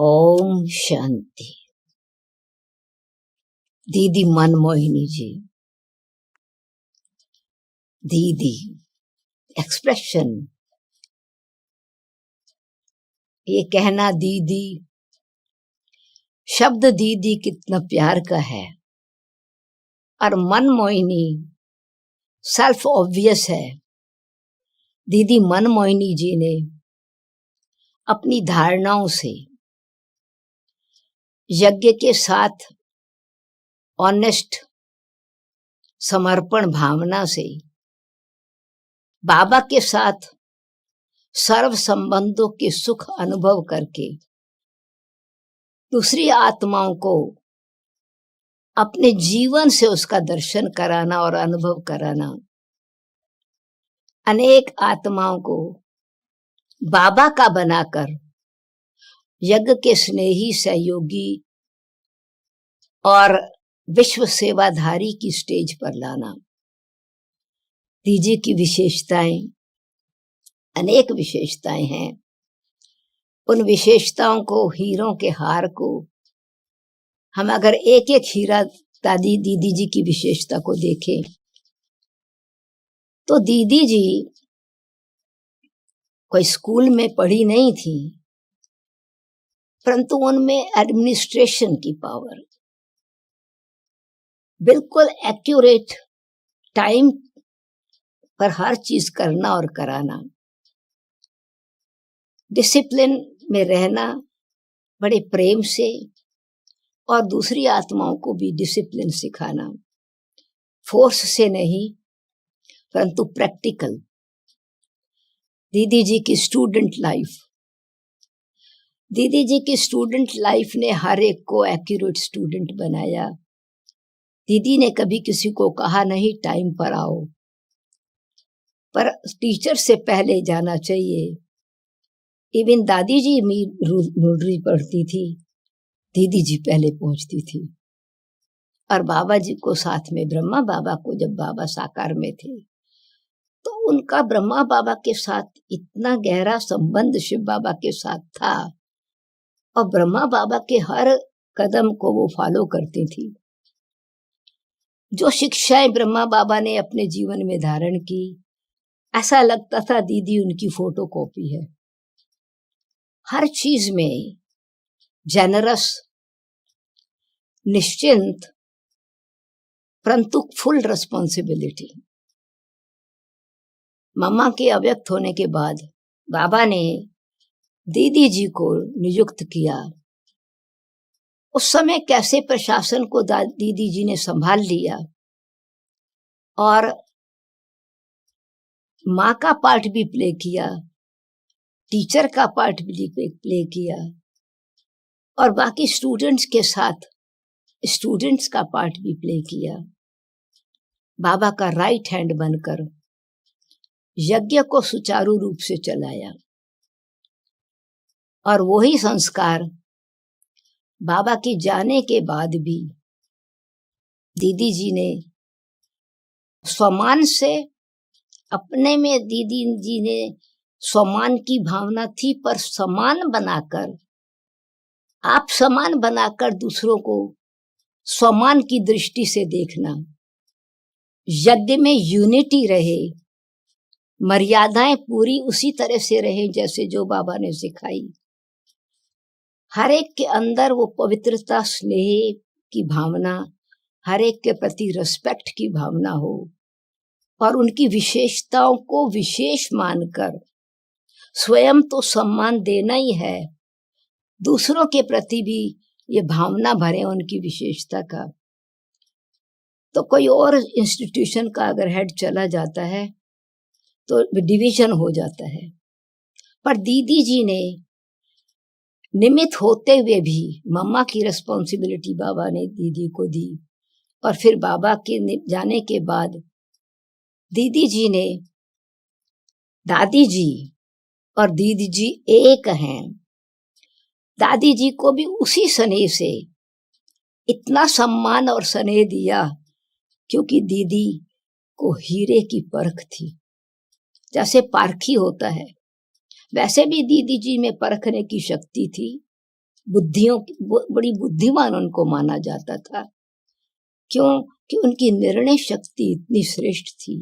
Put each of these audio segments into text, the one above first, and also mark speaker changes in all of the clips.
Speaker 1: ओम शांति। दीदी मनमोहिनी जी, दीदी एक्सप्रेशन, ये कहना दीदी, शब्द दीदी कितना प्यार का है। और मनमोहिनी सेल्फ ऑब्वियस है। दीदी मनमोहिनी जी ने अपनी धारणाओं से, यज्ञ के साथ ऑनेस्ट समर्पण भावना से, बाबा के साथ सर्व संबंधों के सुख अनुभव करके दूसरी आत्माओं को अपने जीवन से उसका दर्शन कराना और अनुभव कराना, अनेक आत्माओं को बाबा का बनाकर यज्ञ के स्नेही सहयोगी और विश्व सेवाधारी की स्टेज पर लाना। दीदी की विशेषताएं, अनेक विशेषताएं हैं। उन विशेषताओं को, हीरों के हार को, हम अगर एक एक हीरा दीदी जी की विशेषता को देखें तो दीदी जी कोई स्कूल में पढ़ी नहीं थी, परंतु उनमें एडमिनिस्ट्रेशन की पावर, बिल्कुल एक्यूरेट टाइम पर हर चीज करना और कराना, डिसिप्लिन में रहना बड़े प्रेम से, और दूसरी आत्माओं को भी डिसिप्लिन सिखाना, फोर्स से नहीं परंतु प्रैक्टिकल। दीदी जी की स्टूडेंट लाइफ, दीदी जी की स्टूडेंट लाइफ ने हर एक को एक्यूरेट स्टूडेंट बनाया। दीदी ने कभी किसी को कहा नहीं टाइम पर आओ, पर टीचर से पहले जाना चाहिए। इवन दादी जी मुरली पढ़ती थी, दीदी जी पहले पहुंचती थी। और बाबा जी को साथ में, ब्रह्मा बाबा को जब बाबा साकार में थे तो उनका ब्रह्मा बाबा के साथ इतना गहरा संबंध शिव बाबा के साथ था, और ब्रह्मा बाबा के हर कदम को वो फॉलो करती थी। जो शिक्षाएं ब्रह्मा बाबा ने अपने जीवन में धारण की, ऐसा लगता था दीदी उनकी फोटोकॉपी है। हर चीज में जेनरस, निश्चिंत, परंतु फुल रिस्पॉन्सिबिलिटी। मम्मा के अव्यक्त होने के बाद बाबा ने दीदी जी को नियुक्त किया। उस समय कैसे प्रशासन को दीदी जी ने संभाल लिया और माँ का पार्ट भी प्ले किया, टीचर का पार्ट भी प्ले किया, और बाकी स्टूडेंट्स के साथ स्टूडेंट्स का पार्ट भी प्ले किया। बाबा का राइट हैंड बनकर यज्ञ को सुचारू रूप से चलाया। और वही संस्कार बाबा के जाने के बाद भी दीदी जी ने स्वमान से, अपने में दीदी जी ने स्वमान की भावना थी, पर समान बनाकर, आप समान बनाकर दूसरों को स्वमान की दृष्टि से देखना। यज्ञ में यूनिटी रहे, मर्यादाएं पूरी उसी तरह से रहे जैसे जो बाबा ने सिखाई। हर एक के अंदर वो पवित्रता, स्नेह की भावना, हर एक के प्रति रिस्पेक्ट की भावना हो, और उनकी विशेषताओं को विशेष मानकर स्वयं तो सम्मान देना ही है, दूसरों के प्रति भी ये भावना भरे उनकी विशेषता का। तो कोई और इंस्टीट्यूशन का अगर हेड चला जाता है तो डिवीजन हो जाता है, पर दीदी जी ने निमित्त होते हुए भी मम्मा की रिस्पॉन्सिबिलिटी बाबा ने दीदी को दी। और फिर बाबा के जाने के बाद दीदी जी ने, दादी जी और दीदी जी एक हैं। दादी जी को भी उसी स्नेह से इतना सम्मान और स्नेह दिया क्योंकि दीदी को हीरे की परख थी। जैसे पारखी होता है, वैसे भी दीदी जी में परखने की शक्ति थी। बड़ी बुद्धिमान उनको माना जाता था। क्यों? कि उनकी निर्णय शक्ति इतनी श्रेष्ठ थी,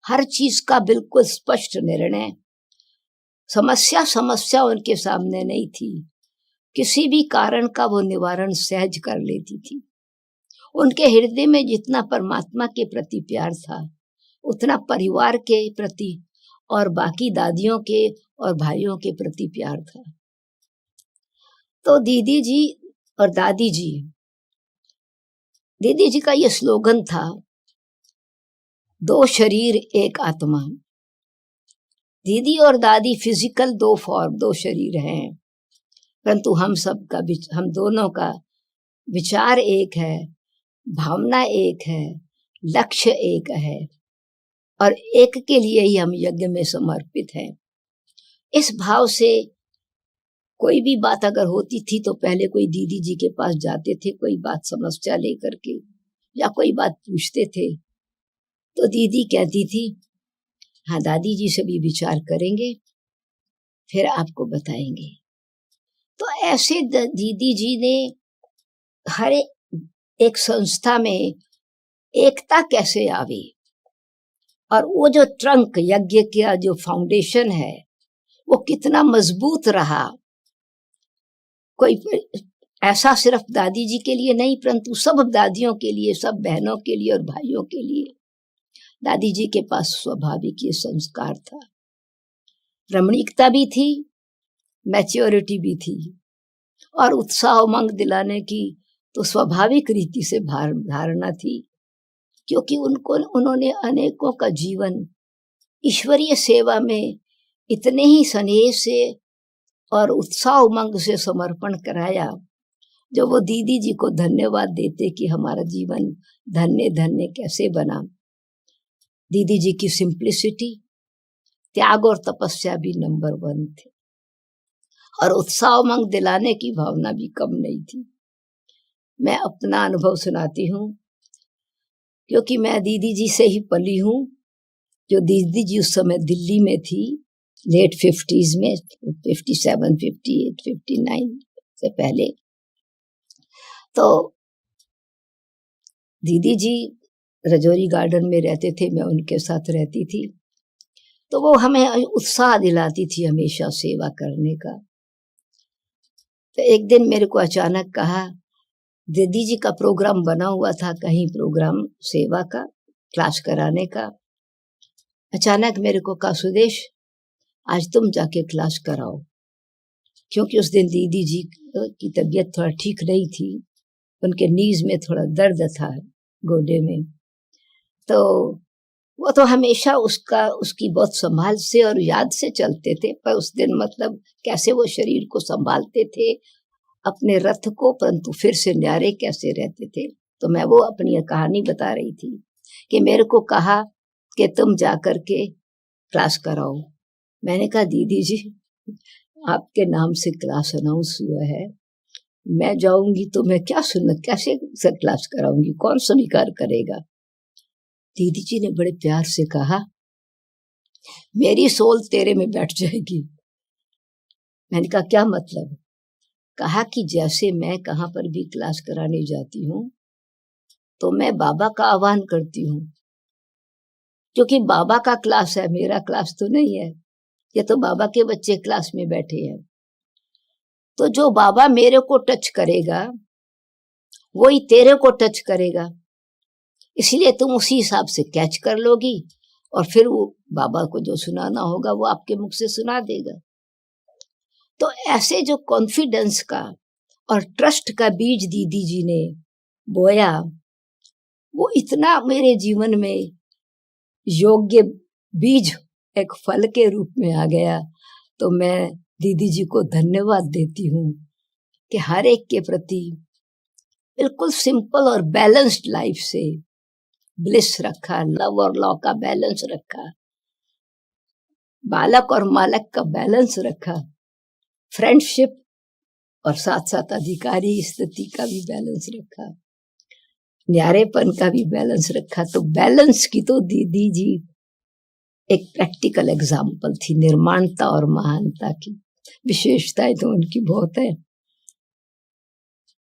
Speaker 1: हर चीज का बिल्कुल स्पष्ट निर्णय। समस्या उनके सामने नहीं थी, किसी भी कारण का वो निवारण सहज कर लेती थी। उनके हृदय में जितना परमात्मा के प्रति प्यार था, उतना परिवार के प्रति और बाकी दादियों के और भाइयों के प्रति प्यार था। तो दीदी जी और दादी जी का ये स्लोगन था, 2 शरीर एक आत्मा। दीदी और दादी फिजिकल 2 फॉर्म, 2 शरीर हैं, परंतु हम दोनों का विचार एक है, भावना एक है, लक्ष्य एक है, और एक के लिए ही हम यज्ञ में समर्पित हैं। इस भाव से कोई भी बात अगर होती थी तो पहले कोई दीदी जी के पास जाते थे, कोई बात समस्या लेकर के या कोई बात पूछते थे, तो दीदी कहती थी, हाँ दादी जी से भी विचार करेंगे, फिर आपको बताएंगे। तो ऐसे दीदी जी ने हर एक संस्था में एकता कैसे आवी, और वो जो ट्रंक यज्ञ का जो फाउंडेशन है वो कितना मजबूत रहा। कोई ऐसा सिर्फ दादी जी के लिए नहीं, परंतु सब दादियों के लिए, सब बहनों के लिए और भाइयों के लिए। दादी जी के पास स्वाभाविक ये संस्कार था, रमणीकता भी थी, मैच्योरिटी भी थी, और उत्साह उमंग दिलाने की तो स्वाभाविक रीति से धारणा थी, क्योंकि उन्होंने अनेकों का जीवन ईश्वरीय सेवा में इतने ही स्नेह से और उत्साह उमंग से समर्पण कराया, जो वो दीदी जी को धन्यवाद देते कि हमारा जीवन धन्य धन्य कैसे बना। दीदी जी की सिंप्लिसिटी, त्याग और तपस्या भी नंबर 1 थे, और उत्साह उमंग दिलाने की भावना भी कम नहीं थी। मैं अपना अनुभव सुनाती हूँ, क्योंकि मैं दीदी जी से ही पली हूँ। जो दीदी जी उस समय दिल्ली में थी, लेट 50s में, 57, 58, 59 से पहले, तो दीदी जी रजौरी गार्डन में रहते थे, मैं उनके साथ रहती थी। तो वो हमें उत्साह दिलाती थी हमेशा सेवा करने का। तो एक दिन मेरे को अचानक कहा, दीदी जी का प्रोग्राम बना हुआ था कहीं, प्रोग्राम सेवा का, क्लास कराने का। अचानक मेरे को कहा, सुदेश आज तुम जाके क्लास कराओ, क्योंकि उस दिन दीदी जी की तबीयत थोड़ा ठीक नहीं थी, उनके नीज में थोड़ा दर्द था, गोडे में। तो वो तो हमेशा उसकी बहुत संभाल से और याद से चलते थे, पर उस दिन मतलब कैसे वो शरीर को संभालते थे, अपने रथ को, परंतु फिर से न्यारे कैसे रहते थे। तो मैं वो अपनी कहानी बता रही थी कि मेरे को कहा कि तुम जाकर के क्लास कराओ। मैंने कहा, दीदी जी आपके नाम से क्लास अनाउंस हुआ है, मैं जाऊंगी तो मैं कैसे क्लास कराऊंगी, कौन स्वीकार करेगा। दीदी जी ने बड़े प्यार से कहा, मेरी सोल तेरे में बैठ जाएगी। मैंने कहा, क्या मतलब? कहा कि जैसे मैं कहाँ पर भी क्लास कराने जाती हूँ तो मैं बाबा का आह्वान करती हूँ, क्योंकि बाबा का क्लास है, मेरा क्लास तो नहीं है, ये तो बाबा के बच्चे क्लास में बैठे हैं। तो जो बाबा मेरे को टच करेगा वही तेरे को टच करेगा, इसलिए तुम उसी हिसाब से कैच कर लोगी, और फिर वो बाबा को जो सुनाना होगा वो आपके मुख से सुना देगा। तो ऐसे जो कॉन्फिडेंस का और ट्रस्ट का बीज दीदी जी ने बोया, वो इतना मेरे जीवन में योग्य बीज एक फल के रूप में आ गया। तो मैं दीदी जी को धन्यवाद देती हूँ कि हर एक के प्रति बिल्कुल सिंपल और बैलेंस्ड लाइफ से ब्लिस रखा, लव और लॉ का बैलेंस रखा, बालक और मालक का बैलेंस रखा, फ्रेंडशिप और साथ साथ अधिकारी स्थिति का भी बैलेंस रखा, न्यारेपन का भी बैलेंस रखा। तो बैलेंस की तो दीदी जी एक प्रैक्टिकल एग्जाम्पल थी, निर्माणता और महानता की। विशेषताएं तो उनकी बहुत है,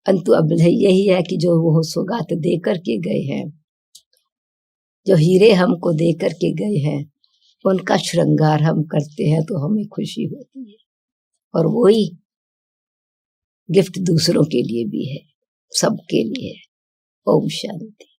Speaker 1: अंतु अब यही है कि जो वो सौगात दे करके गए हैं, जो हीरे हमको दे करके गए हैं, उनका श्रृंगार हम करते हैं तो हमें खुशी होती है। और वही गिफ्ट दूसरों के लिए भी है, सबके लिए। ओम शांति।